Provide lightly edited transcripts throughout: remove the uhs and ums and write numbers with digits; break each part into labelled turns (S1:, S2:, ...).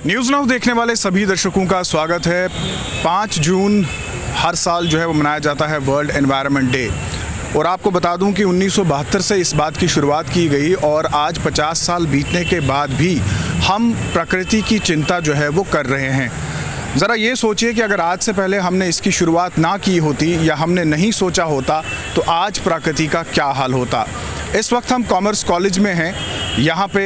S1: News now देखने वाले सभी दर्शकों का स्वागत है। 5 जून हर साल जो है वो मनाया जाता है वर्ल्ड एनवायरनमेंट डे। और आपको बता दूं कि 1972 से इस बात की शुरुआत की गई और आज 50 साल बीतने के बाद भी हम प्रकृति की चिंता जो है वो कर रहे हैं। ज़रा ये सोचिए कि अगर आज से पहले हमने इसकी शुरुआत ना की होती या हमने नहीं सोचा होता तो आज प्रकृति का क्या हाल होता। इस वक्त हम कॉमर्स कॉलेज में हैं। यहाँ पे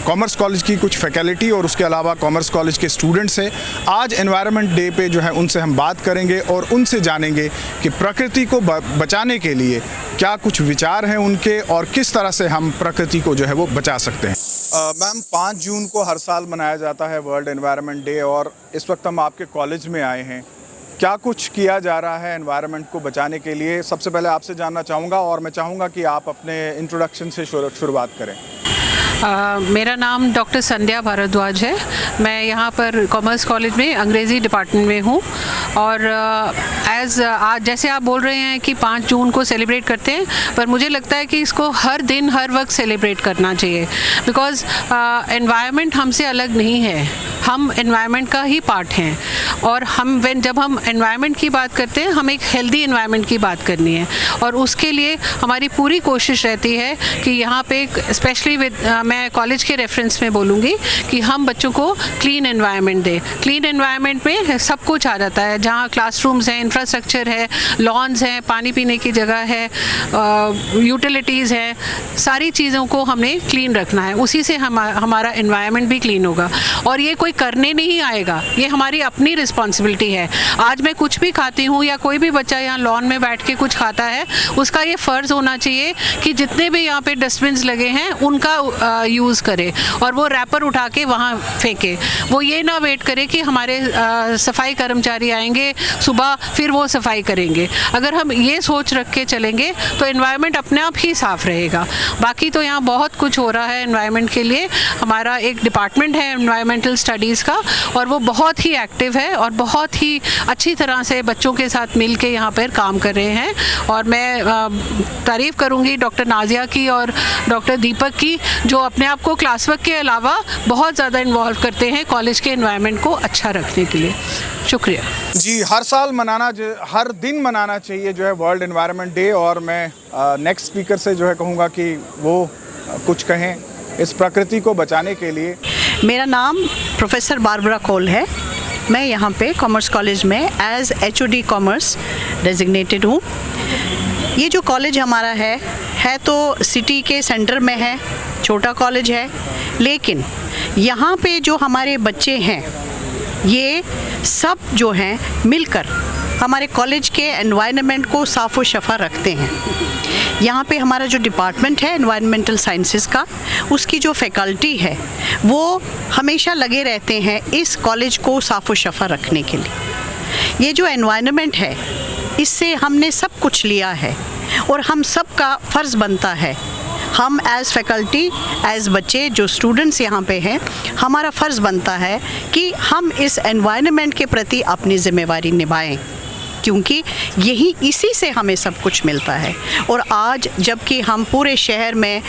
S1: कॉमर्स कॉलेज की कुछ फैकल्टी और उसके अलावा कॉमर्स कॉलेज के स्टूडेंट्स हैं। आज एनवायरनमेंट डे पे जो है उनसे हम बात करेंगे और उनसे जानेंगे कि प्रकृति को बचाने के लिए क्या कुछ विचार हैं उनके और किस तरह से हम प्रकृति को जो है वो बचा सकते हैं। मैम, 5 जून को हर साल मनाया जाता है वर्ल्ड एनवायरनमेंट डे और इस वक्त हम आपके कॉलेज में आए हैं। क्या कुछ किया जा रहा है एनवायरनमेंट को बचाने के लिए? सबसे पहले आपसे जानना चाहूँगा और मैं चाहूँगा कि आप अपने इंट्रोडक्शन से शुरुआत करें।
S2: मेरा नाम डॉक्टर संध्या भारद्वाज है। मैं यहाँ पर कॉमर्स कॉलेज में अंग्रेज़ी डिपार्टमेंट में हूँ और आज जैसे आप बोल रहे हैं कि 5 जून को सेलिब्रेट करते हैं, पर मुझे लगता है कि इसको हर दिन हर वक्त सेलिब्रेट करना चाहिए। बिकॉज़ एनवायरनमेंट हमसे अलग नहीं है, हम एनवायरनमेंट का ही पार्ट हैं। और जब हम एनवायरनमेंट की बात करते हैं, हम एक हेल्दी एनवायरनमेंट की बात करनी है और उसके लिए हमारी पूरी कोशिश रहती है कि यहाँ पे स्पेशली मैं कॉलेज के रेफरेंस में बोलूँगी कि हम बच्चों को क्लीन एनवायरनमेंट दें। क्लीन एनवायरनमेंट में सब कुछ आ जाता है, जहाँ क्लासरूम्स हैं, इंफ्रास्ट्रक्चर है, लॉन्स हैं, पानी पीने की जगह है, यूटिलिटीज़ हैं, सारी चीज़ों को हमने क्लीन रखना है। उसी से हमारा एनवायरनमेंट भी क्लीन होगा। और ये कोई करने नहीं आएगा, ये हमारी अपनी रिस्पॉन्सिबिलिटी है। आज मैं कुछ भी खाती हूँ या कोई भी बच्चा यहाँ लॉन में बैठ के कुछ खाता है, उसका ये फ़र्ज़ होना चाहिए कि जितने भी यहाँ पे डस्टबिन्स लगे हैं उनका यूज़ करे और वो रैपर उठा के वहाँ फेंके। वो ये ना वेट करे कि हमारे सफाई कर्मचारी आएंगे सुबह फिर वो सफाई करेंगे। अगर हम ये सोच रख के चलेंगे तो एनवायरनमेंट अपने आप ही साफ़ रहेगा। बाकी तो यहाँ बहुत कुछ हो रहा है एनवायरनमेंट के लिए। हमारा एक डिपार्टमेंट है एनवायरनमेंटल स्टडीज़ का और वो बहुत ही एक्टिव है और बहुत ही अच्छी तरह से बच्चों के साथ मिल के यहाँ पर काम कर रहे हैं। और मैं तारीफ़ करूँगी डॉक्टर नाजिया की और डॉक्टर दीपक की, जो अपने आप को क्लास वर्क के अलावा बहुत ज़्यादा इन्वॉल्व करते हैं कॉलेज के एनवायरनमेंट को अच्छा रखने के लिए। शुक्रिया
S1: जी। हर दिन मनाना चाहिए जो है वर्ल्ड एनवायरनमेंट डे। और मैं नेक्स्ट स्पीकर से जो है कहूँगा कि वो कुछ कहें इस प्रकृति को बचाने के लिए।
S3: मेरा नाम प्रोफेसर बारबरा कोल है। मैं यहाँ पे कॉमर्स कॉलेज में एज HOD कॉमर्स डेजिग्नेटेड हूँ। ये जो कॉलेज हमारा है तो सिटी के सेंटर में है, छोटा कॉलेज है, लेकिन यहाँ पे जो हमारे बच्चे हैं ये सब जो हैं मिलकर हमारे कॉलेज के एनवायरनमेंट को साफ़ व शफा रखते हैं। यहाँ पे हमारा जो डिपार्टमेंट है एनवायरनमेंटल साइंसेस का, उसकी जो फैकल्टी है वो हमेशा लगे रहते हैं इस कॉलेज को साफ़ व शफा रखने के लिए। ये जो एनवायरनमेंट है इससे हमने सब कुछ लिया है और हम सब का फ़र्ज़ बनता है, हम एज़ फैकल्टी एज़ बच्चे जो स्टूडेंट्स यहाँ पे हैं, हमारा फ़र्ज़ बनता है कि हम इस एनवायरनमेंट के प्रति अपनी ज़िम्मेवारी निभाएं, क्योंकि इसी से हमें सब कुछ मिलता है। और आज जबकि हम पूरे शहर में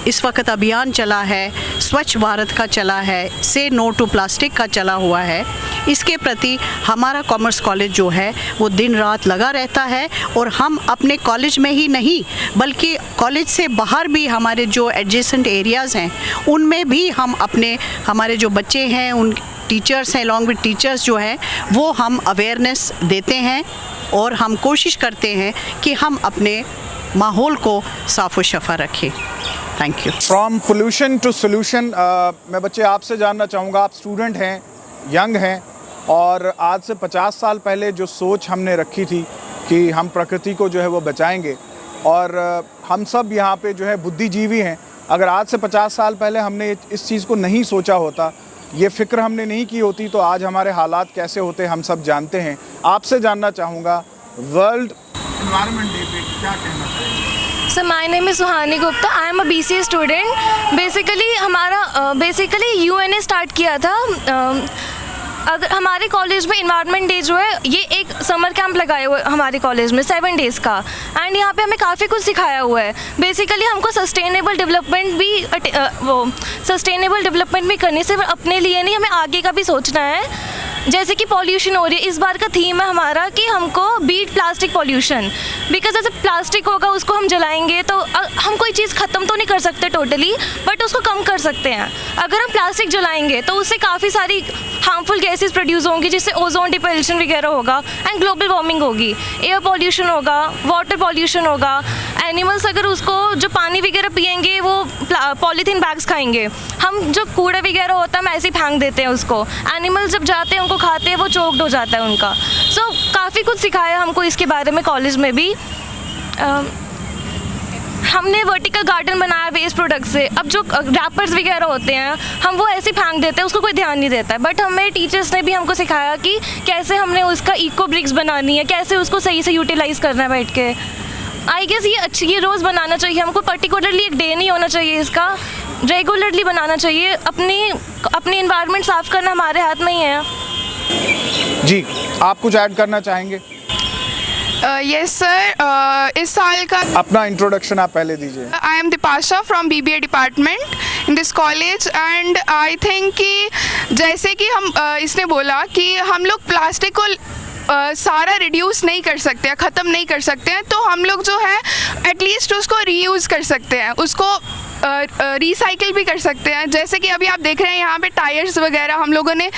S3: इस वक्त अभियान चला है, स्वच्छ भारत का चला है, से नो टू प्लास्टिक का चला हुआ है, इसके प्रति हमारा कॉमर्स कॉलेज जो है वो दिन रात लगा रहता है। और हम अपने कॉलेज में ही नहीं बल्कि कॉलेज से बाहर भी हमारे जो एडजेसेंट एरियाज़ हैं उनमें भी हम हमारे जो बच्चे हैं, उन टीचर्स हैं, अलॉन्ग विद टीचर्स जो हैं, वो हम अवेयरनेस देते हैं और हम कोशिश करते हैं कि हम अपने माहौल को साफ़ व शफा रखें। Thank you.
S1: From pollution to solution. मैं बच्चे आपसे जानना चाहूँगा, आप स्टूडेंट हैं, यंग हैं, और आज से 50 साल पहले जो सोच हमने रखी थी कि हम प्रकृति को जो है वो बचाएंगे, और हम सब यहाँ पे जो है बुद्धिजीवी हैं। अगर आज से 50 साल पहले हमने इस चीज़ को नहीं सोचा होता, ये फ़िक्र हमने नहीं की होती, तो आज हमारे हालात कैसे होते हम सब जानते हैं। आपसे जानना चाहूँगा, वर्ल्ड एनवायरनमेंट डे पे क्या कहना चाहिए?
S4: Sir, my name is Suhani Gupta. I am a BCA student. Basically UN ने स्टार्ट किया था अगर हमारे कॉलेज में इन्वायरमेंट डे जो है ये एक समर कैंप लगाए हुए हमारे कॉलेज में 7 डेज़ का, एंड यहाँ पे हमें काफ़ी कुछ सिखाया हुआ है। बेसिकली हमको सस्टेनेबल डेवलपमेंट भी करनी, सिर्फ अपने लिए नहीं, हमें आगे का भी सोचना है। जैसे कि पॉल्यूशन हो रही है, इस बार का थीम है हमारा कि हमको बीट प्लास्टिक पॉल्यूशन, बिकॉज जैसे प्लास्टिक होगा उसको हम जलाएंगे तो हम कोई चीज़ ख़त्म तो नहीं कर सकते टोटली, बट उसको कम कर सकते हैं। अगर हम प्लास्टिक जलाएंगे तो उससे काफ़ी सारी हार्मफुल गैसेस प्रोड्यूस होंगी, जिससे ओजोन डिप्लेशन वगैरह होगा एंड ग्लोबल वार्मिंग होगी, एयर पॉल्यूशन होगा, वाटर पॉल्यूशन होगा। एनिमल्स अगर उसको जो पानी वगैरह पिएंगे वो पॉलीथीन बैग्स खाएंगे। हम जो कूड़ा वगैरह होता है हम ऐसे ही फेंक देते हैं उसको, एनिमल्स जब जाते हैं उनको खाते हैं, वो चोक्ड हो जाता है उनका। सो काफ़ी कुछ सिखाया हमको इसके बारे में कॉलेज में भी। हमने वर्टिकल गार्डन बनाया वेस्ट प्रोडक्ट से। अब जो रैपर्स वगैरह होते हैं हम वो ऐसे फेंक देते हैं, उसको कोई ध्यान नहीं देता है, बट हमें टीचर्स ने भी हमको सिखाया कि कैसे हमने उसका इको ब्रिक्स बनानी है, कैसे उसको सही से यूटिलाइज़ करना है बैठ के। आई गेस ये रोज़ बनाना चाहिए हमको, पर्टिकुलरली एक डे नहीं होना चाहिए इसका, रेगुलरली बनाना चाहिए। अपनी इन्वायरमेंट साफ़ करना हमारे हाथ में ही है।
S1: जी, आप कुछ ऐड करना चाहेंगे?
S5: यस सर, इस साल का
S1: अपना इंट्रोडक्शन आप पहले दीजिए।
S5: I am Deepasha from BBA department in this college, and I think कि जैसे कि हम इसने बोला कि हम लोग प्लास्टिक को सारा रिड्यूस नहीं कर सकते हैं, ख़त्म नहीं कर सकते हैं, तो हम लोग जो है एटलीस्ट उसको रीयूज़ कर सकते हैं, उसको रिसाइकिल भी कर सकते हैं। जैसे कि अभी आप देख रहे हैं यहाँ पे टायर्स वगैरह हम लोगों ने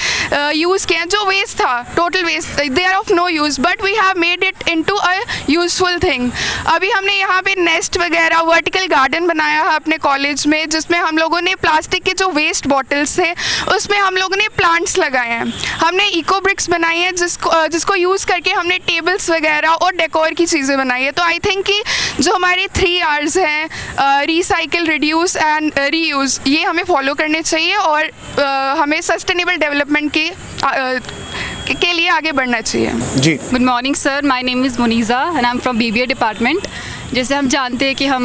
S5: यूज़ किए हैं, जो वेस्ट था, total waste, they are of no use, but we have made it into a useful thing. अभी हमने यहाँ पे नेस्ट वगैरह वर्टिकल गार्डन बनाया है अपने कॉलेज में, जिसमें हम लोगों ने प्लास्टिक के जो वेस्ट बॉटल्स थे उसमें हम लोगों ने प्लांट्स लगाए हैं। हमने इको ब्रिक्स बनाई हैं जिसको यूज़ करके हमने टेबल्स वगैरह और डेकोर की चीज़ें बनाई है। तो आई थिंक कि जो हमारे 3 Rs हैं, रिसाइकिल, रिड्यूस एंड रीयूज़, ये हमें फॉलो करने चाहिए और हमें सस्टेनेबल डेवलपमेंट के लिए आगे बढ़ना चाहिए।
S1: जी,
S6: good morning sir, my name is Muniza and I am from BBA department. जैसे हम जानते हैं कि हम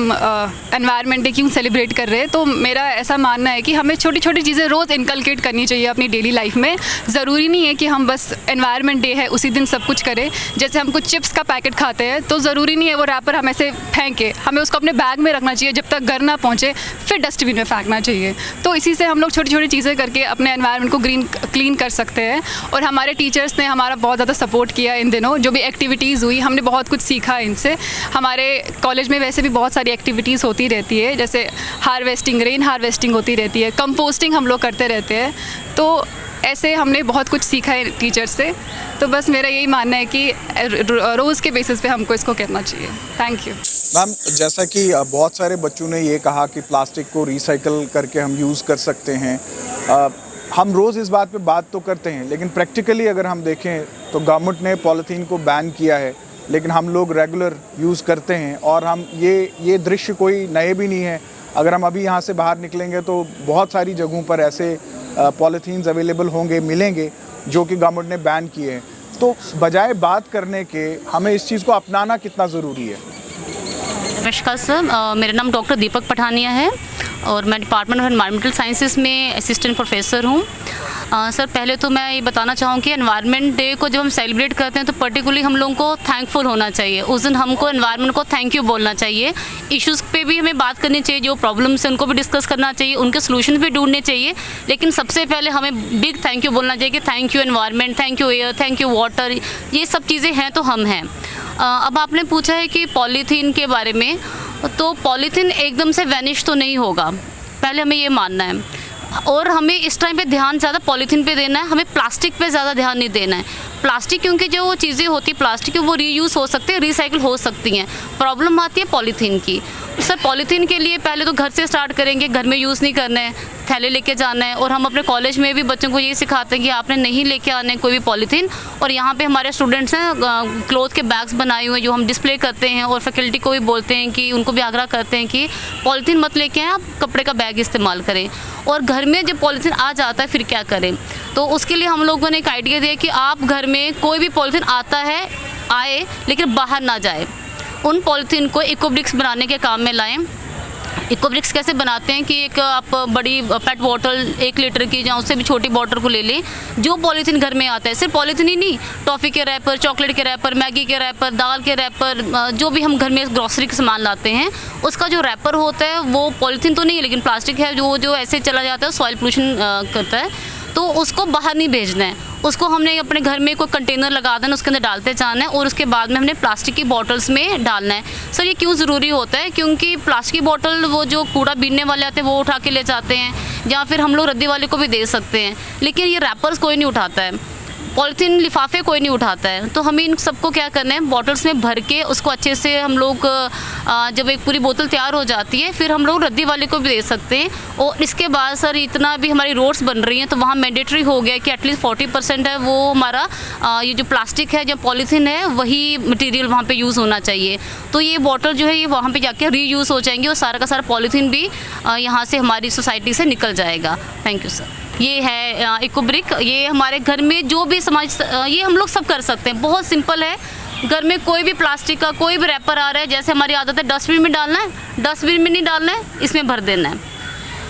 S6: एनवायरनमेंट डे क्यों सेलिब्रेट कर रहे हैं, तो मेरा ऐसा मानना है कि हमें छोटी छोटी चीज़ें रोज़ इनकलकेट करनी चाहिए अपनी डेली लाइफ में। ज़रूरी नहीं है कि हम बस एनवायरनमेंट डे है उसी दिन सब कुछ करें। जैसे हम कुछ चिप्स का पैकेट खाते हैं तो ज़रूरी नहीं है वो रैपर हम ऐसे फेंके, हमें उसको अपने बैग में रखना चाहिए, जब तक घर ना पहुँचे फिर डस्टबिन में फेंकना चाहिए। तो इसी से हम लोग छोटी छोटी चीज़ें करके अपने एनवायरनमेंट को क्लीन कर सकते हैं। और हमारे टीचर्स ने हमारा बहुत ज़्यादा सपोर्ट किया इन दिनों, जो भी एक्टिविटीज़ हुई हमने बहुत कुछ सीखा इनसे। हमारे कॉलेज में वैसे भी बहुत सारी एक्टिविटीज़ होती रहती है, जैसे हार्वेस्टिंग, रेन हार्वेस्टिंग होती रहती है, कंपोस्टिंग हम लोग करते रहते हैं। तो ऐसे हमने बहुत कुछ सीखा है टीचर्स से। तो बस मेरा यही मानना है कि रोज़ के बेसिस पे हमको इसको करना चाहिए। Thank you
S1: ma'am. जैसा कि बहुत सारे बच्चों ने ये कहा कि प्लास्टिक को रिसाइकल करके हम यूज़ कर सकते हैं, हम रोज़ इस बात पे बात तो करते हैं, लेकिन प्रैक्टिकली अगर हम देखें तो गवर्नमेंट ने पॉलीथीन को बैन किया है, लेकिन हम लोग रेगुलर यूज़ करते हैं। और हम ये दृश्य कोई नए भी नहीं है। अगर हम अभी यहाँ से बाहर निकलेंगे तो बहुत सारी जगहों पर ऐसे पॉलीथीन्स अवेलेबल होंगे, मिलेंगे, जो कि गवर्नमेंट ने बैन किए हैं। तो बजाय बात करने के हमें इस चीज़ को अपनाना कितना ज़रूरी है?
S7: नमस्कार सर, मेरा नाम डॉक्टर दीपक पठानिया है और मैं डिपार्टमेंट ऑफ एनवायरमेंटल साइंसेस में असिस्टेंट प्रोफेसर हूँ। सर, पहले तो मैं ये बताना चाहूँ कि एनवायरनमेंट डे को जब हम सेलिब्रेट करते हैं तो पर्टिकुलरली हम लोगों को थैंकफुल होना चाहिए। उस दिन हमको एनवायरनमेंट को थैंक यू बोलना चाहिए। इश्यूज़ पे भी हमें बात करनी चाहिए, जो प्रॉब्लम्स हैं उनको भी डिस्कस करना चाहिए, उनके सोल्यूशन भी ढूंढने चाहिए। लेकिन सबसे पहले हमें बिग थैंक यू बोलना चाहिए कि thank you environment, thank you air, thank you water. ये सब चीज़ें हैं तो हम हैं। अब आपने पूछा है कि पॉलीथीन के बारे में, तो पॉलीथीन एकदम से वैनिश तो नहीं होगा, पहले हमें ये मानना है। और हमें इस टाइम पे ध्यान ज़्यादा पॉलीथीन पे देना है, हमें प्लास्टिक पे ज़्यादा ध्यान नहीं देना है। प्लास्टिक क्योंकि जो वो चीज़ें होती प्लास्टिक की वो रीयूज़ हो सकती है, रिसाइकिल हो सकती हैं। प्रॉब्लम आती है पॉलीथीन की। सर, पॉलीथीन के लिए पहले तो घर से स्टार्ट करेंगे, घर में यूज़ नहीं करना है, थैले लेके जाना है। और हम अपने कॉलेज में भी बच्चों को ये सिखाते हैं कि आपने नहीं लेके आना है कोई भी पॉलीथीन। और यहाँ पे हमारे स्टूडेंट्स हैं, क्लोथ के बैग्स बनाए हुए हैं जो हम डिस्प्ले करते हैं, और फैकल्टी को भी बोलते हैं कि उनको भी आग्रह करते हैं कि पॉलीथीन मत लेके आएँ, आप कपड़े का बैग इस्तेमाल करें। और घर में जब पॉलीथीन आ जाता है फिर क्या करें, तो उसके लिए हम लोगों ने एक आइडिया दिया कि आप घर में कोई भी पॉलीथीन आता है आए, लेकिन बाहर ना जाए। उन पॉलीथीन को इको ब्रिक्स बनाने के काम में लाएं। इकोब्रिक्स कैसे बनाते हैं कि एक आप बड़ी पेट बॉटल 1 लीटर की या उससे भी छोटी बॉटल को ले लें, जो पॉलीथीन घर में आता है, सिर्फ पॉलीथीन ही नहीं, टॉफ़ी के रैपर, चॉकलेट के रैपर, मैगी के रैपर, दाल के रैपर, जो भी हम घर में ग्रॉसरी के सामान लाते हैं, उसका जो रैपर होता है वो पॉलीथीन तो नहीं है लेकिन प्लास्टिक है, जो ऐसे चला जाता है, सॉइल पोल्यूशन करता है। तो उसको बाहर नहीं भेजना है, उसको हमने अपने घर में कोई कंटेनर लगा देना, उसके अंदर डालते जाना है और उसके बाद में हमने प्लास्टिक की बॉटल्स में डालना है। सर ये क्यों ज़रूरी होता है? क्योंकि प्लास्टिक की बॉटल वो जो कूड़ा बीनने वाले आते हैं वो उठा के ले जाते हैं, या फिर हम लोग रद्दी वाले को भी दे सकते हैं, लेकिन ये रैपर्स कोई नहीं उठाता है, पॉलीथीन लिफाफे कोई नहीं उठाता है। तो हमें इन सबको क्या करना है, बॉटल्स में भर के उसको अच्छे से हम लोग जब एक पूरी बोतल तैयार हो जाती है फिर हम लोग रद्दी वाले को भी दे सकते हैं। और इसके बाद सर इतना भी हमारी रोड्स बन रही हैं तो वहाँ मैंडेटरी हो गया कि एटलीस्ट 40% है वो हमारा ये जो प्लास्टिक है, जो पॉलीथीन है, वही मटेरियल वहाँ पे यूज़ होना चाहिए। तो ये बॉटल जो है ये वहाँ पे जाके रीयूज़ हो जाएंगे और सारा का सारा पॉलीथीन भी यहाँ से हमारी सोसाइटी से निकल जाएगा। Thank you sir. ये है इकोब्रिक, ये हमारे घर में जो भी समाज, ये हम लोग सब कर सकते हैं, बहुत सिंपल है। घर में कोई भी प्लास्टिक का कोई भी रैपर आ रहा है, जैसे हमारी आदत है डस्टबिन में डालना है, डस्टबिन में नहीं डालना है, इसमें भर देना है,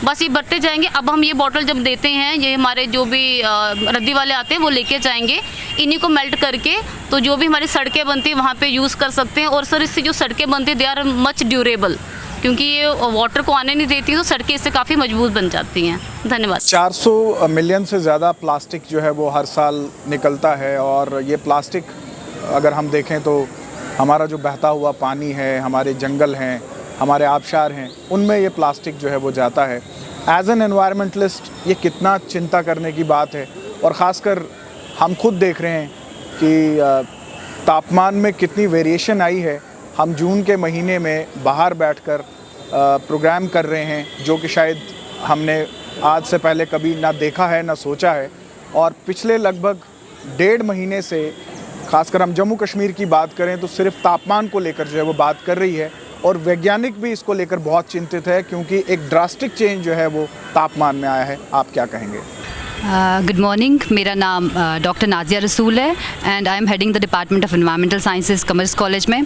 S7: बस ये भरते जाएंगे। अब हम ये बॉटल जब देते हैं, ये हमारे जो भी रद्दी वाले आते हैं वो लेके जाएंगे, इन्हीं को मेल्ट करके तो जो भी हमारी सड़कें बनती हैं वहाँ पे यूज़ कर सकते हैं। और सर इससे जो सड़कें बनती हैं दे आर मच ड्यूरेबल, क्योंकि ये वाटर को आने नहीं देती तो सड़कें इससे काफ़ी मजबूत बन जाती हैं। धन्यवाद।
S1: 400 मिलियन से ज़्यादा प्लास्टिक जो है वो हर साल निकलता है, और ये प्लास्टिक अगर हम देखें तो हमारा जो बहता हुआ पानी है, हमारे जंगल हैं, हमारे आबशार हैं, उनमें ये प्लास्टिक जो है वो जाता है। एज एन एनवायरमेंटलिस्ट ये कितना चिंता करने की बात है, और ख़ासकर हम खुद देख रहे हैं कि तापमान में कितनी वेरिएशन आई है। हम जून के महीने में बाहर बैठकर प्रोग्राम कर रहे हैं, जो कि शायद हमने आज से पहले कभी ना देखा है ना सोचा है। और पिछले लगभग 1.5 महीने से, खासकर हम जम्मू कश्मीर की बात करें तो सिर्फ तापमान को लेकर जो है वो बात कर रही है, और वैज्ञानिक भी इसको लेकर बहुत चिंतित है, क्योंकि एक ड्रास्टिक चेंज जो है वो तापमान में आया है। आप क्या कहेंगे?
S8: गुड मॉर्निंग, मेरा नाम डॉक्टर नाजिया रसूल है and I am heading the department of environmental sciences commerce college में।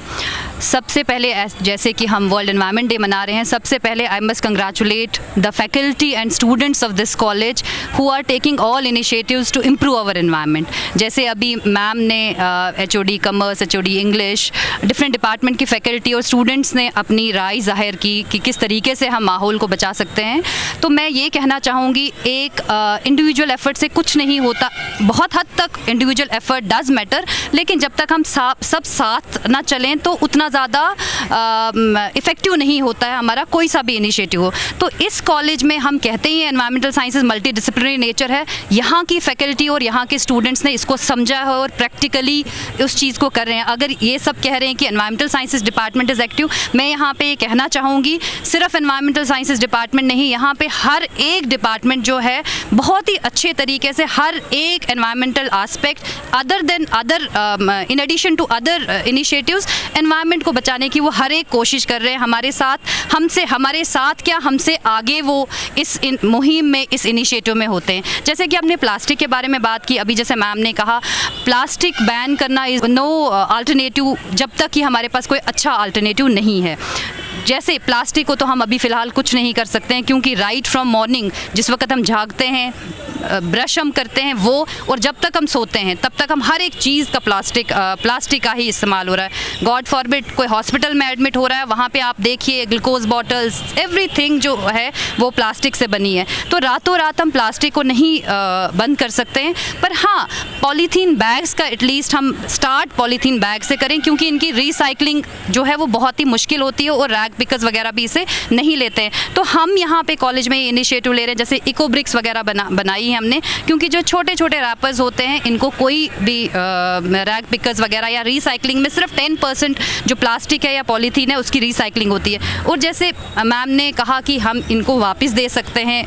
S8: सबसे पहले जैसे कि हम वर्ल्ड एनवायरनमेंट डे मना रहे हैं, सबसे पहले I must congratulate the faculty and students of this college who are taking all initiatives to improve our environment. जैसे अभी मैम ने HOD commerce, HOD English, different department की फैकल्टी और स्टूडेंट्स ने अपनी राय ज़ाहिर की कि किस तरीके से हम माहौल को बचा सकते हैं। तो मैं ये कहना चाहूँगी, एक इंडिविजुअल एफर्ट से कुछ नहीं होता, बहुत हद तक इंडिविजुअल एफर्ट डज मैटर, लेकिन जब तक हम सब साथ ना चलें तो उतना ज़्यादा इफ़ेक्टिव नहीं होता है हमारा कोई सा भी इनिशिएटिव हो। तो इस कॉलेज में हम कहते ही environmental sciences multidisciplinary nature है, यहाँ की फैकल्टी और यहाँ के स्टूडेंट्स ने इसको समझा है और प्रैक्टिकली उस चीज़ को कर रहे हैं। अगर ये सब कह रहे हैं कि environmental sciences department is active, मैं यहाँ पे ये कहना चाहूँगी सिर्फ एनवायरमेंटल साइंसेज डिपार्टमेंट नहीं, यहाँ पे हर एक डिपार्टमेंट जो है बहुत ही अच्छे तरीके से हर एक environmental aspect in addition to other initiatives environment को बचाने की वो हर एक कोशिश कर रहे हैं हमारे साथ क्या हमसे आगे वो इस मुहिम में, इस इनिशिएटिव में होते हैं। जैसे कि आपने प्लास्टिक के बारे में बात की, अभी जैसे मैम ने कहा प्लास्टिक बैन करना इज़ नो अल्टरनेटिव, जब तक कि हमारे पास कोई अच्छा अल्टरनेटिव नहीं है। जैसे प्लास्टिक को तो हम अभी फ़िलहाल कुछ नहीं कर सकते हैं, क्योंकि राइट फ्रॉम मॉर्निंग जिस वक्त हम जागते हैं, ब्रश हम करते हैं वो, और जब तक हम सोते हैं तब तक हम हर एक चीज़ का प्लास्टिक का ही इस्तेमाल हो रहा है। गॉड फॉरबिड कोई हॉस्पिटल में एडमिट हो रहा है, वहाँ पे आप देखिए ग्लूकोज बॉटल्स, एवरीथिंग जो है वो प्लास्टिक से बनी है। तो रातों रात हम प्लास्टिक को नहीं बंद कर सकते हैं, पर हाँ पॉलीथीन बैग्स का एटलीस्ट हम स्टार्ट पॉलीथीन बैग से करें, क्योंकि इनकी रिसाइकलिंग जो है वो बहुत ही मुश्किल होती है और रैग पिकर्स वगैरह भी इसे नहीं लेते हैं। तो हम यहाँ पे कॉलेज में इनिशिएटिव ले रहे हैं, जैसे इकोब्रिक्स वगैरह बनाई है हमने, क्योंकि जो छोटे छोटे रैपर्स होते हैं इनको कोई भी रैग पिकर्स वगैरह या रिसाइकलिंग में सिर्फ 10% जो प्लास्टिक है या पॉलीथीन है उसकी रिसाइकलिंग होती है। और जैसे मैम ने कहा कि हम इनको वापस दे सकते हैं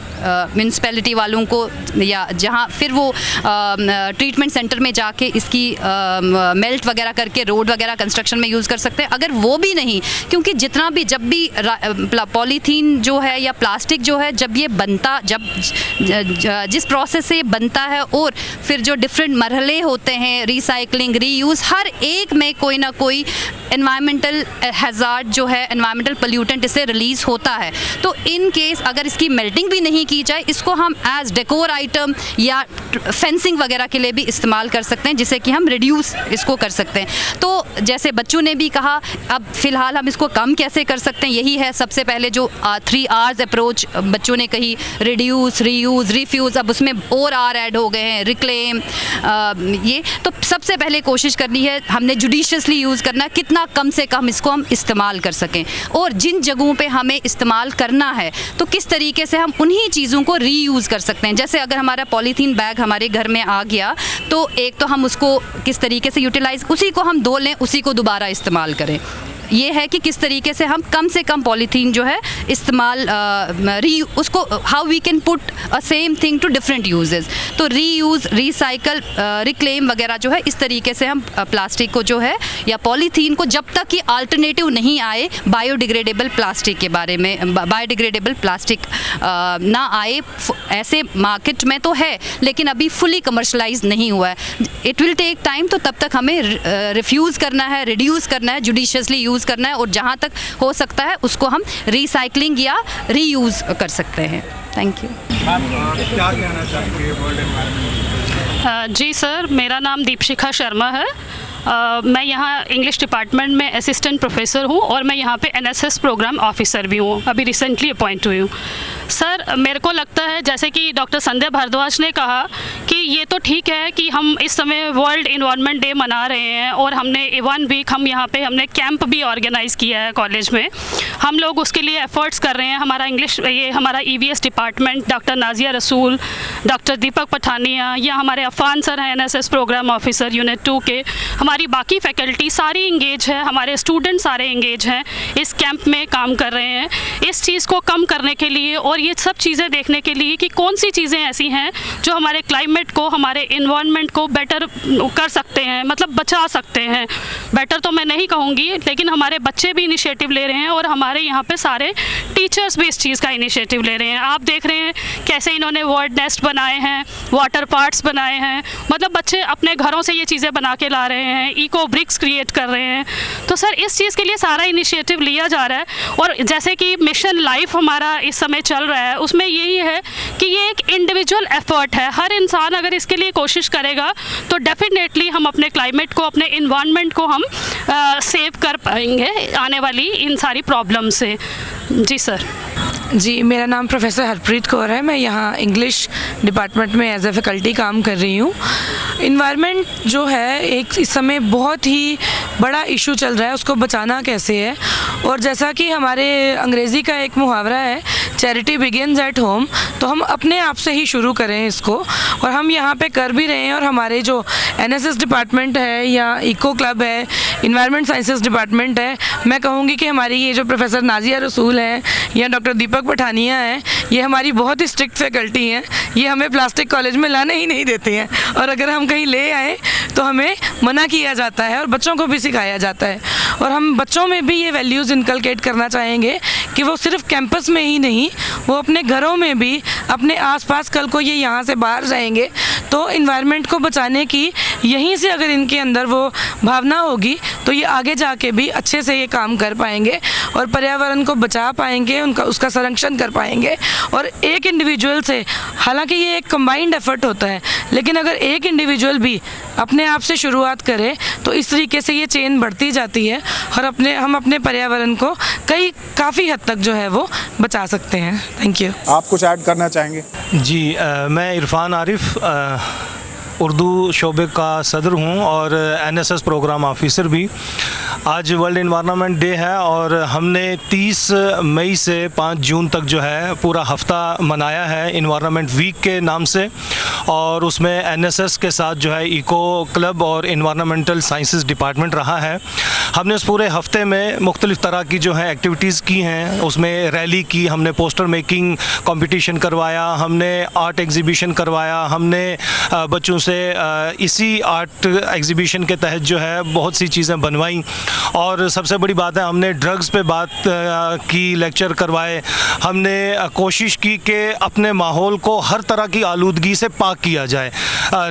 S8: म्यूनसिपैलिटी वालों को, या जहाँ फिर वो ट्रीटमेंट सेंटर में जाके इसकी मेल्ट वगैरह करके रोड वगैरह कंस्ट्रक्शन में यूज़ कर सकते हैं। अगर वो भी नहीं, क्योंकि जितना भी जब भी पॉलीथीन जो है या प्लास्टिक जो है जब ये बनता, जिस प्रोसेस से बनता है और फिर जो डिफरेंट मरहले होते हैं, रिसाइकलिंग, रीयूज़, हर एक में कोई ना कोई एनवायरमेंटल हैज़ार्ड जो है, एनवायरमेंटल पोल्यूटेंट इससे रिलीज़ होता है। तो इन केस अगर इसकी मेल्टिंग भी नहीं की जाए, इसको हम एज डेकोर आइटम या फेंसिंग वगैरह के लिए भी इस्तेमाल कर सकते हैं, जिससे कि हम रिड्यूस इसको कर सकते हैं। तो जैसे बच्चों ने भी कहा, अब फ़िलहाल हम इसको कम कैसे कर सकते हैं, यही है सबसे पहले जो 3 R's अप्रोच बच्चों ने कही, रिड्यूस, रीयूज़, रिफ्यूज़, अब उसमें और R ऐड हो गए हैं, रिक्लेम, ये। तो सबसे पहले कोशिश करनी है, हमने जुडिशियसली यूज़ करना है, कितना कम से कम इसको हम इस्तेमाल कर सकें, और जिन जगहों पे हमें इस्तेमाल करना है तो किस तरीके से हम उन्हीं चीज़ों को रीयूज़ कर सकते हैं। जैसे अगर हमारा पॉलीथीन बैग हमारे घर में आ गया, तो एक तो हम उसको किस तरीके से यूटिलाइज़, उसी को हम धो लें, उसी को दोबारा इस्तेमाल करें। ये है कि किस तरीके से हम कम से कम पॉलीथीन जो है इस्तेमाल, उसको how we can put a same thing to different uses. तो रीयूज़, रिसाइकल, रिक्लेम वगैरह जो है, इस तरीके से हम प्लास्टिक को जो है या पॉलीथीन को, जब तक कि अल्टरनेटिव नहीं आए बायोडिग्रेडेबल प्लास्टिक के बारे में, बायोडिग्रेडेबल प्लास्टिक ना आए, ऐसे मार्केट में तो है लेकिन अभी फुली कमर्शलाइज नहीं हुआ है। इट विल टेक टाइम, तो तब तक हमें रिफ्यूज़ करना है, रिड्यूस करना है, जुडिशियसली यूज़ करना है, और जहाँ तक हो सकता है उसको हम रिसाइकलिंग या रीयूज़ कर सकते हैं। Thank you.
S1: क्या कहना चाहेंगे वर्ल्ड एनवायरनमेंट?
S9: जी सर, मेरा नाम दीपशिखा शर्मा है। मैं यहाँ इंग्लिश डिपार्टमेंट में असिस्टेंट प्रोफेसर हूँ और मैं यहाँ पे एनएसएस प्रोग्राम ऑफिसर भी हूँ, अभी रिसेंटली अपॉइंट हुई हूँ। सर, मेरे को लगता है जैसे कि डॉक्टर संध्या भारद्वाज ने कहा कि ये तो ठीक है कि हम इस समय वर्ल्ड इन्वायरमेंट डे मना रहे हैं, और हमने 1 वीक हम यहाँ पे हमने कैंप भी ऑर्गेनाइज़ किया है कॉलेज में। हम लोग उसके लिए एफ़र्ट्स कर रहे हैं। हमारा हमारा EVS डिपार्टमेंट, डॉक्टर नाजिया रसूल, डॉक्टर दीपक पठानिया, या हमारे अफ़ान सर हैं एनएसएस प्रोग्राम ऑफिसर यूनिट 2 के, हमारी बाकी फैकल्टी सारी इंगेज है, हमारे स्टूडेंट सारे इंगेज हैं, इस कैंप में काम कर रहे हैं इस चीज़ को कम करने के लिए, और ये सब चीज़ें देखने के लिए कि कौन सी चीज़ें ऐसी हैं जो हमारे क्लाइमेट को, हमारे इन्वायरमेंट को बेटर कर सकते हैं, मतलब बचा सकते हैं। बेटर तो मैं नहीं कहूँगी, लेकिन हमारे बच्चे भी इनिशिएटिव ले रहे हैं, और हमारे यहाँ पे सारे टीचर्स भी इस चीज़ का इनिशिएटिव ले रहे हैं। आप देख रहे हैं कैसे इन्होंने वर्ड नेस्ट बनाए हैं, वाटर पार्ट्स बनाए हैं, मतलब बच्चे अपने घरों से ये चीज़ें बना के ला रहे हैं, इको ब्रिक्स क्रिएट कर रहे हैं। तो सर, इस चीज़ के लिए सारा इनिशिएटिव लिया जा रहा है, और जैसे कि मिशन लाइफ हमारा इस समय चल रहा है, उसमें यही है कि ये एक इंडिविजुअल एफर्ट है। हर इंसान अगर इसके लिए कोशिश करेगा तो डेफिनेटली हम अपने क्लाइमेट को, अपने इन्वायरमेंट को हम सेव कर पाएंगे आने वाली इन सारी प्रॉब्लम से। जी सर।
S10: जी, मेरा नाम प्रोफेसर हरप्रीत कौर है। मैं यहाँ इंग्लिश डिपार्टमेंट में एज ए फैकल्टी काम कर रही हूँ। इन्वायरमेंट जो है एक इस समय बहुत ही बड़ा इशू चल रहा है, उसको बचाना कैसे है। और जैसा कि हमारे अंग्रेज़ी का एक मुहावरा है, चैरिटी बिगिन्स एट होम, तो हम अपने आप से ही शुरू करें इसको, और हम यहाँ पे कर भी रहे हैं। और हमारे जो एनएसएस डिपार्टमेंट है या इको क्लब है, इन्वायरमेंट साइंसेस डिपार्टमेंट है, मैं कहूँगी कि हमारी ये जो प्रोफेसर नाजिया रसूल हैं या डॉक्टर दीपक पठानिया हैं, ये हमारी बहुत ही स्ट्रिक्ट फैकल्टी हैं। ये हमें प्लास्टिक कॉलेज में लाने ही नहीं देती हैं, और अगर हम कहीं ले आए तो हमें मना किया जाता है, और बच्चों को भी सिखाया जाता है। और हम बच्चों में भी ये वैल्यूज़ इनकलकेट करना चाहेंगे कि वो सिर्फ कैंपस में ही नहीं, वो अपने घरों में भी, अपने आसपास, कल को ये यहाँ से बाहर जाएंगे तो इन्वायरमेंट को बचाने की यहीं से अगर इनके अंदर वो भावना होगी तो ये आगे जाके भी अच्छे से ये काम कर पाएंगे और पर्यावरण को बचा पाएंगे, उसका संरक्षण कर पाएंगे। और एक इंडिविजुअल से, हालांकि ये एक कंबाइंड एफर्ट होता है, लेकिन अगर एक इंडिविजुअल भी अपने आप से शुरुआत करे तो इस तरीके से ये चेन बढ़ती जाती है, और हम अपने पर्यावरण को काफ़ी हद तक जो है वो बचा सकते हैं। Thank you.
S1: आप कुछ ऐड करना चाहेंगे?
S11: जी, मैं इरफान आरिफ, उर्दू शोबे का सदर हूँ और एनएसएस प्रोग्राम ऑफिसर भी। आज वर्ल्ड इन्वायरमेंट डे है और हमने 30 मई से 5 जून तक जो है पूरा हफ्ता मनाया है इन्वायरमेंट वीक के नाम से, और उसमें एनएसएस के साथ जो है इको क्लब और इन्वायरमेंटल साइंसेस डिपार्टमेंट रहा है। हमने उस पूरे हफ्ते में मुख्तलिफ़ तरह की जो है एक्टिविटीज़ की हैं। उसमें रैली की, हमने पोस्टर मेकिंग कंपटीशन करवाया, हमने आर्ट एग्जीबिशन करवाया, हमने बच्चों से इसी आर्ट एग्जीबिशन के तहत जो है बहुत सी चीज़ें बनवाई। और सबसे बड़ी बात है, हमने ड्रग्स पे बात की, लेक्चर करवाए, हमने कोशिश की कि अपने माहौल को हर तरह की आलूदगी से पाक किया जाए।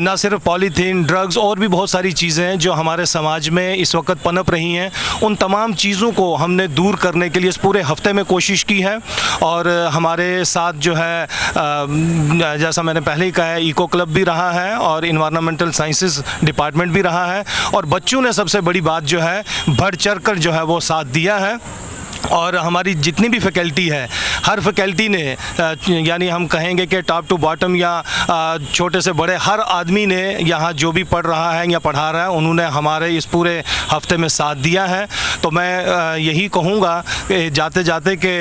S11: ना सिर्फ पॉलीथीन, ड्रग्स, और भी बहुत सारी चीज़ें हैं जो हमारे समाज में इस वक्त पनप रही हैं। उन तमाम चीज़ों को हमने दूर करने के लिए इस पूरे हफ्ते में कोशिश की है। और हमारे साथ जो है जैसा मैंने पहले ही कहा है, इको क्लब भी रहा है और इन्वायरमेंटल साइंसेस डिपार्टमेंट भी रहा है। और बच्चों ने सबसे बड़ी बात जो है बढ़ चढ़ कर जो है वो साथ दिया है। और हमारी जितनी भी फैकल्टी है, हर फैकल्टी ने यानी हम कहेंगे कि टॉप टू बॉटम या छोटे से बड़े हर आदमी ने यहाँ जो भी पढ़ रहा है या पढ़ा रहा है, उन्होंने हमारे इस पूरे हफ्ते में साथ दिया है। तो मैं यही कहूँगा कि जाते जाते कि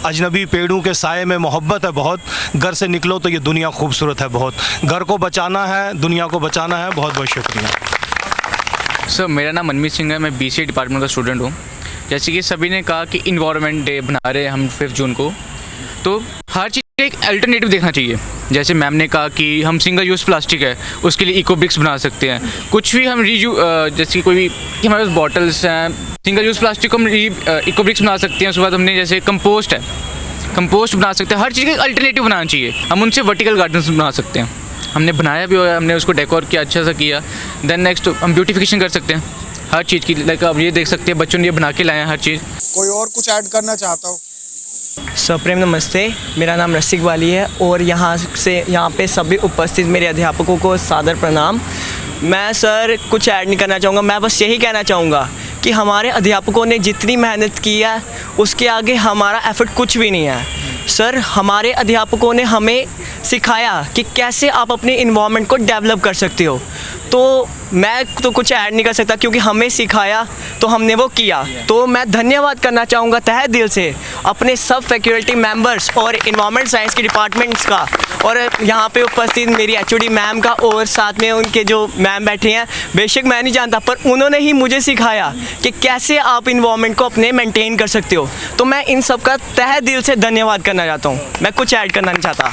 S11: अजनबी पेड़ों के साए में मोहब्बत है बहुत, घर से निकलो तो ये दुनिया खूबसूरत है बहुत। घर को बचाना है, दुनिया को बचाना है। बहुत बहुत शुक्रिया।
S12: सर, मेरा नाम मनमीत सिंह है, मैं BCA डिपार्टमेंट का स्टूडेंट हूँ। जैसे कि सभी ने कहा कि इन्वायरमेंट डे बना रहे हैं हम 5 जून को, तो हर चीज़ का एक अल्टरनेटिव देखना चाहिए। जैसे मैम ने कहा कि हम सिंगल यूज़ प्लास्टिक है उसके लिए इको ब्रिक्स बना सकते हैं, कुछ भी हम जैसे कोई हमारे पास बॉटल्स हैं, सिंगल यूज़ प्लास्टिक को हम इको ब्रिक्स बना सकते हैं। उसके बाद हमने जैसे कंपोस्ट है, कंपोस्ट बना सकते हैं। हर चीज़ का एक अल्टरनेटिव बनाना चाहिए। हम उनसे वर्टिकल गार्डन्स बना सकते हैं। हमने बनाया भी हुआ है, हमने उसको डेकोर किया, अच्छा सा किया। देन नेक्स्ट हम ब्यूटिफिकेशन कर सकते हैं हर चीज़ की। लाइक आप ये देख सकते हैं बच्चों ने ये बना के लाए हैं हर चीज़।
S1: कोई और कुछ ऐड करना चाहता हूँ?
S13: सर प्रेम नमस्ते, मेरा नाम रसिक वाली है और यहाँ पे सभी उपस्थित मेरे अध्यापकों को सादर प्रणाम। मैं सर कुछ ऐड नहीं करना चाहूँगा, मैं बस यही कहना चाहूँगा कि हमारे अध्यापकों ने जितनी मेहनत की है उसके आगे हमारा एफर्ट कुछ भी नहीं है। सर हमारे अध्यापकों ने हमें सिखाया कि कैसे आप अपने इन्वायरमेंट को डेवलप कर सकते हो। तो मैं तो कुछ ऐड नहीं कर सकता क्योंकि हमें सिखाया तो हमने वो किया। तो मैं धन्यवाद करना चाहूँगा तहे दिल से अपने सब फैकल्टी मेंबर्स और इन्वायरमेंट साइंस के डिपार्टमेंट्स का, और यहाँ पे उपस्थित मेरी HOD मैम का, और साथ में उनके जो मैम बैठे हैं, बेशक मैं नहीं जानता पर उन्होंने ही मुझे सिखाया कि कैसे आप इन्वायरमेंट को अपने मेंटेन कर सकते हो। तो मैं इन सब का तहे दिल से धन्यवाद करना चाहता हूँ, मैं कुछ ऐड करना नहीं चाहता।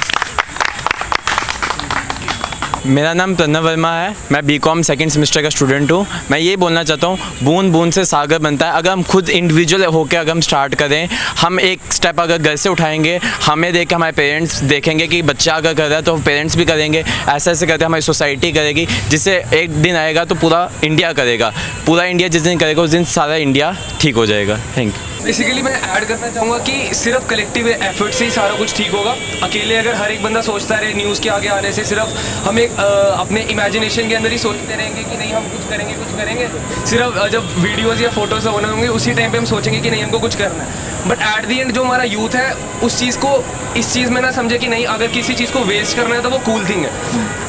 S14: मेरा नाम प्रणव वर्मा है, मैं BCom सेकंड सेमेस्टर का स्टूडेंट हूँ। मैं ये बोलना चाहता हूँ, बूंद बूंद से सागर बनता है। अगर हम खुद इंडिविजुअल होकर अगर हम स्टार्ट करें, हम एक स्टेप अगर घर से उठाएंगे, हमें देख के हमारे पेरेंट्स देखेंगे कि बच्चा अगर कर रहा है तो पेरेंट्स भी करेंगे। ऐसे ऐसे करते हमारी सोसाइटी करेगी, जिससे एक दिन आएगा तो पूरा इंडिया करेगा। पूरा इंडिया जिस दिन करेगा उस दिन सारा इंडिया ठीक हो जाएगा। Thank you.
S15: बेसिकली मैं ऐड करना चाहूँगा कि सिर्फ कलेक्टिव एफर्ट से ही सारा कुछ ठीक होगा। अकेले अगर हर एक बंदा सोचता रहे न्यूज़ के आगे आने से, सिर्फ हम एक अपने इमेजिनेशन के अंदर ही सोचते रहेंगे कि नहीं हम कुछ करेंगे, सिर्फ जब वीडियोज़ या फोटोज़ होने होंगे उसी टाइम पे हम सोचेंगे कि नहीं हमको कुछ करना है। बट एट दी एंड जो हमारा यूथ है उस चीज़ को इस चीज़ में ना समझे कि नहीं अगर किसी चीज़ को वेस्ट करना है तो वो कूल थिंग है।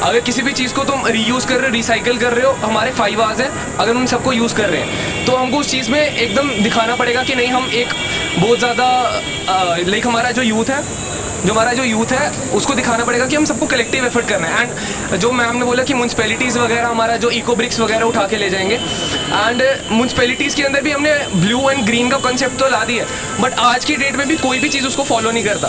S15: अगर किसी भी चीज़ को तुम रीयूज़ कर रहे हो, रिसाइकिल कर रहे हो, हमारे 5 आवर्स हैं, अगर उन सबको यूज़ कर रहे हैं तो हमको उस चीज़ में एकदम दिखाना पड़ेगा कि नहीं हम एक बहुत ज़्यादा लाइक हमारा जो यूथ है उसको दिखाना पड़ेगा कि हम सबको कलेक्टिव एफर्ट करना है। एंड जो मैम ने बोला कि म्यूनसिपैलिटीज़ वगैरह हमारा जो इको ब्रिक्स वगैरह उठा के ले जाएंगे, एंड म्यूनसिपैलिटीज़ के अंदर भी हमने ब्लू एंड ग्रीन का कॉन्सेप्ट तो ला दिया, बट आज की डेट में भी कोई भी चीज़ उसको फॉलो नहीं करता।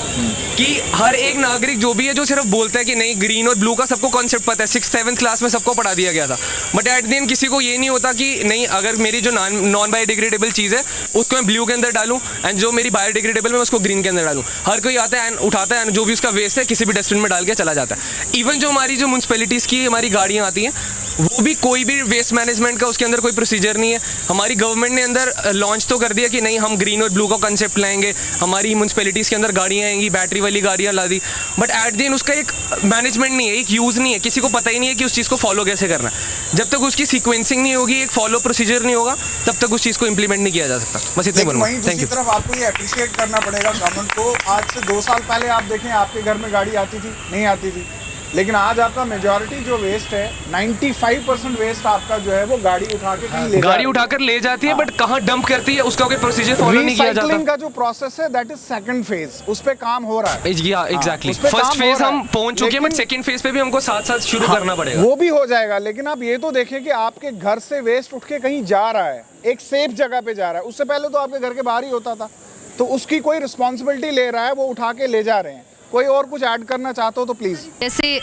S15: कि हर एक नागरिक जो भी है जो सिर्फ बोलता है कि नहीं ग्रीन और ब्लू का सबको कॉन्सेप्ट पता है, 6th-7th क्लास में सबको पढ़ा दिया गया था, बट एट द एंड किसी को ये नहीं होता कि नहीं अगर मेरी जो नॉन बायोडिग्रेडेबल चीज़ है उसको मैं ब्लू के अंदर डालूँ एंड जो मेरी बायोडिग्रेडेबल मैं उसको ग्रीन के अंदर डालूँ। हर कोई आता है एंड उठाता है एंड जो भी उसका वेस्ट है किसी भी डस्टबिन में डाल के चला जाता है। इवन जो हमारी जो म्यूनसिपैलिटीज़ की हमारी गाड़ियाँ आती हैं वो भी कोई भी वेस्ट मैनेजमेंट का उसके अंदर कोई प्रोसीजर नहीं है। हमारी गवर्नमेंट ने अंदर लॉन्च तो कर दिया कि नहीं हम ग्रीन और ब्लू का कंसेप्ट लाएंगे, हमारी म्यूनसिपैलिटीज़ के अंदर गाड़ियाँ आएंगी, बैटरी वाली गाड़ियाँ ला दी, बट एट द एंड उसका एक मैनेजमेंट नहीं है, एक यूज़ नहीं है, किसी को पता ही नहीं है कि उस चीज़ को फॉलो कैसे करना है। जब तक उसकी सीक्वेंसिंग नहीं होगी, एक फॉलो प्रोसीजर नहीं होगा, तब तक उस चीज़ को इंप्लीमेंट नहीं किया जा सकता। बस इतना बोलूँगा। Thank you.
S1: तरफ आपको ये अप्रिशिएट करना पड़ेगा गवर्नमेंट को। आज से 2 साल पहले आप देखें आपके घर में गाड़ी आती थी, नहीं आती थी, लेकिन आज आपका मेजॉरिटी जो वेस्ट है 95% वेस्ट आपका जो है वो गाड़ी उठा के कहीं
S15: गाड़ी उठाकर ले जाती है, बट कहाँ डंप करती है उसका कोई प्रोसीजर फॉलो नहीं किया जाता।
S1: रिसाइक्लिंग का जो प्रोसेस है दैट इज सेकंड फेज, उस पे काम हो रहा है।
S15: एग्जैक्टली फर्स्ट फेज हम पहुंच चुके हैं, बट सेकंड फेज पे भी हमको साथ साथ शुरू करना पड़ेगा।
S1: वो भी हो जाएगा, लेकिन आप ये तो देखें कि आपके घर से वेस्ट उठ के कहीं जा रहा है, एक सेफ जगह पे जा रहा है। उससे पहले तो आपके घर के बाहर ही होता था, तो उसकी कोई रिस्पॉन्सिबिलिटी ले रहा है, वो उठा के ले जा रहे हैं। कोई और कुछ ऐड करना चाहते हो तो प्लीज़।
S8: जैसे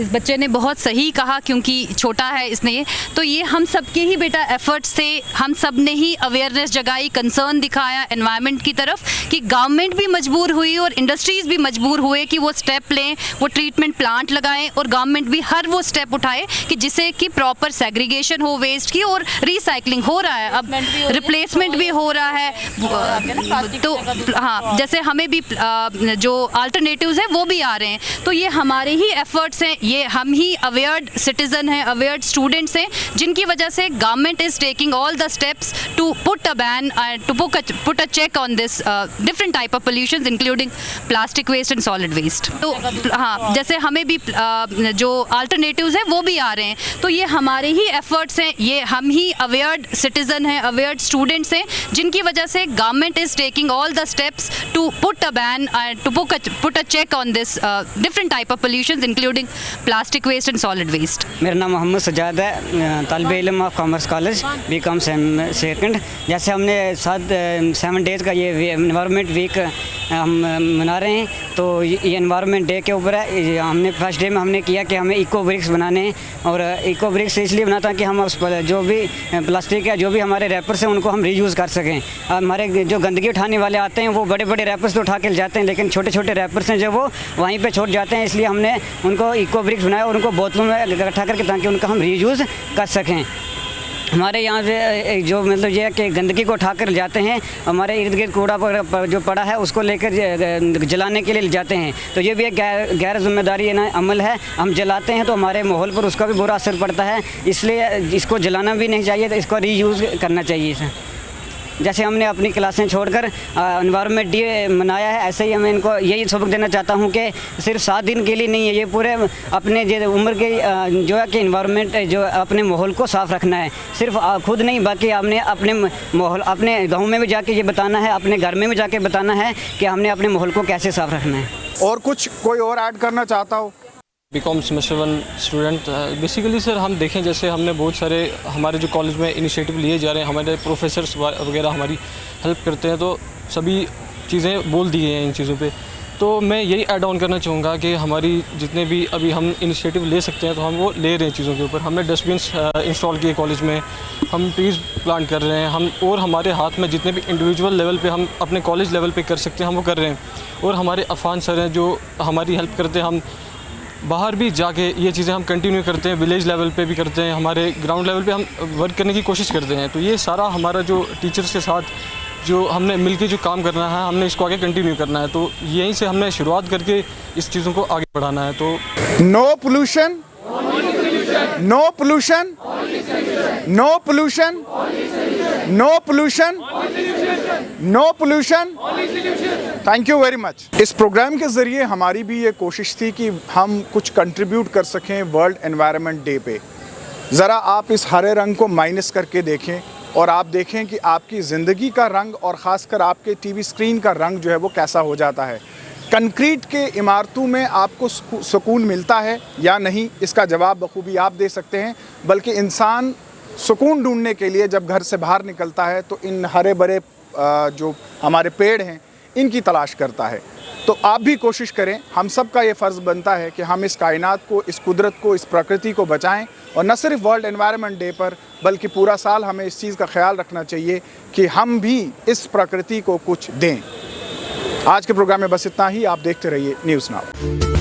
S8: इस बच्चे ने बहुत सही कहा, क्योंकि छोटा है इसने, तो ये हम सबके ही बेटा एफर्ट्स से हम सब ने ही अवेयरनेस जगाई, कंसर्न दिखाया एनवायरनमेंट की तरफ, कि गवर्नमेंट भी मजबूर हुई और इंडस्ट्रीज़ भी मजबूर हुए कि वो स्टेप लें, वो ट्रीटमेंट प्लांट लगाएं, और गवर्नमेंट भी हर वो स्टेप उठाए कि जिससे कि प्रॉपर सेग्रीगेशन हो वेस्ट की, और रिसाइकलिंग हो रहा है, अब रिप्लेसमेंट भी हो रहा है। तो हाँ, जैसे हमें भी जो अल्टरनेटिव्स हैं वो भी आ रहे हैं, तो ये हमारे ही एफर्ट्स हैं, ये हम ही अवेयर्ड सिटीजन हैं, अवेयर्ड स्टूडेंट्स हैं, जिनकी वजह से government is taking all the steps to put a ban, to put a check on this different type of pollutions including plastic waste and solid waste. तो हाँ, जैसे हमें भी जो अल्टरनेटिव्स हैं वो भी आ रहे हैं, तो ये हमारे ही एफर्ट्स हैं, ये हम ही अवेयर्ड सिटीजन हैं, अवेयर्ड स्टूडेंट्स हैं, जिनकी वजह से government is taking all the steps to put a ban, to put a check on this different type of pollutions including plastic waste and solid waste.
S16: मेरा नाम मोहम्मद सजाद है, तालिबे इल्म of commerce college, B Com second. जैसे हमने 7 days का ये environment week हम मना रहे हैं, तो ये एनवायरनमेंट डे के ऊपर है। हमने फर्स्ट डे में हमने किया कि हमें इको ब्रिक्स बनाने हैं, और इको ब्रिक्स इसलिए बनाता है कि हम उस पर जो भी प्लास्टिक है, जो भी हमारे रैपर्स हैं, उनको हम रीयूज़ कर सकें। हमारे जो गंदगी उठाने वाले आते हैं वो बड़े बड़े रैपर्स तो उठा के ले जाते हैं, लेकिन छोटे छोटे रैपर्स हैं जो वो वहीं पे छोड़ जाते हैं, इसलिए हमने उनको इको ब्रिक्स बनाया और उनको बोतलों में इकट्ठा करके, ताकि उनका हम रीयूज़ कर सकें। हमारे यहाँ से जो मतलब ये है कि गंदगी को उठा कर जाते हैं, हमारे इर्द गिर्द कूड़ा जो पड़ा है उसको लेकर जलाने के लिए ले जाते हैं, तो ये भी एक गैर जिम्मेदारी है ना अमल है। हम जलाते हैं तो हमारे माहौल पर उसका भी बुरा असर पड़ता है, इसलिए इसको जलाना भी नहीं चाहिए, तो इसको रीयूज़ करना चाहिए इसे। जैसे हमने अपनी क्लासें छोड़कर एनवायरनमेंट डे मनाया है, ऐसे ही मैं इनको यही सबक देना चाहता हूँ कि सिर्फ 7 दिन के लिए नहीं है, ये पूरे अपने जो उम्र के जो है कि एनवायरनमेंट जो अपने माहौल को साफ़ रखना है, सिर्फ खुद नहीं बल्कि आपने अपने माहौल, अपने गाँव में भी जाके ये बताना है, अपने घर में भी जाके बताना है कि हमने अपने माहौल को कैसे साफ़ रखना है।
S1: और कुछ कोई और ऐड करना चाहता हो?
S17: B Com semester 1 student. Basically sir हम देखें, जैसे हमने बहुत सारे हमारे जो कॉलेज में इनिशिएटिव लिए जा रहे हैं, हमारे प्रोफेसर्स वगैरह हमारी हेल्प करते हैं, तो सभी चीज़ें बोल दी हैं इन चीज़ों पे। तो मैं यही ऐड ऑन करना चाहूँगा कि हमारी जितने भी अभी हम इनिशिएटिव ले सकते हैं तो हम वो ले रहे हैं चीज़ों के ऊपर। हमने डस्टबिन्स इंस्टॉल किए कॉलेज में, हम ट्रीज़ प्लांट कर रहे हैं हम, और हमारे हाथ में जितने भी इंडिविजुअल लेवल पे हम अपने कॉलेज लेवल पे कर सकते हैं हम वो कर रहे हैं। और हमारे अफान सर हैं जो हमारी हेल्प करते हैं, हम बाहर भी जाके ये चीज़ें हम कंटिन्यू करते हैं, विलेज लेवल पे भी करते हैं, हमारे ग्राउंड लेवल पे हम वर्क करने की कोशिश करते हैं। तो ये सारा हमारा जो टीचर्स के साथ जो हमने मिलके जो काम करना है, हमने इसको आगे कंटिन्यू करना है। तो यहीं से हमने शुरुआत करके इस चीज़ों को आगे बढ़ाना है। तो
S1: no pollution, no pollution, no pollution, no pollution, no pollution. Thank you very much. इस प्रोग्राम के ज़रिए हमारी भी ये कोशिश थी कि हम कुछ कंट्रीब्यूट कर सकें वर्ल्ड एनवायरनमेंट डे पे। ज़रा आप इस हरे रंग को माइनस करके देखें और आप देखें कि आपकी ज़िंदगी का रंग और ख़ासकर आपके टीवी स्क्रीन का रंग जो है वो कैसा हो जाता है। कंक्रीट के इमारतों में आपको सुकून मिलता है या नहीं, इसका जवाब बखूबी आप दे सकते हैं। बल्कि इंसान सुकून ढूंढने के लिए जब घर से बाहर निकलता है तो इन हरे भरे जो हमारे पेड़ हैं इनकी तलाश करता है। तो आप भी कोशिश करें, हम सब का ये फ़र्ज़ बनता है कि हम इस कायनात को, इस कुदरत को, इस प्रकृति को बचाएं। और न सिर्फ वर्ल्ड एनवायरनमेंट डे पर बल्कि पूरा साल हमें इस चीज़ का ख्याल रखना चाहिए कि हम भी इस प्रकृति को कुछ दें। आज के प्रोग्राम में बस इतना ही। आप देखते रहिए न्यूज़ नाउ।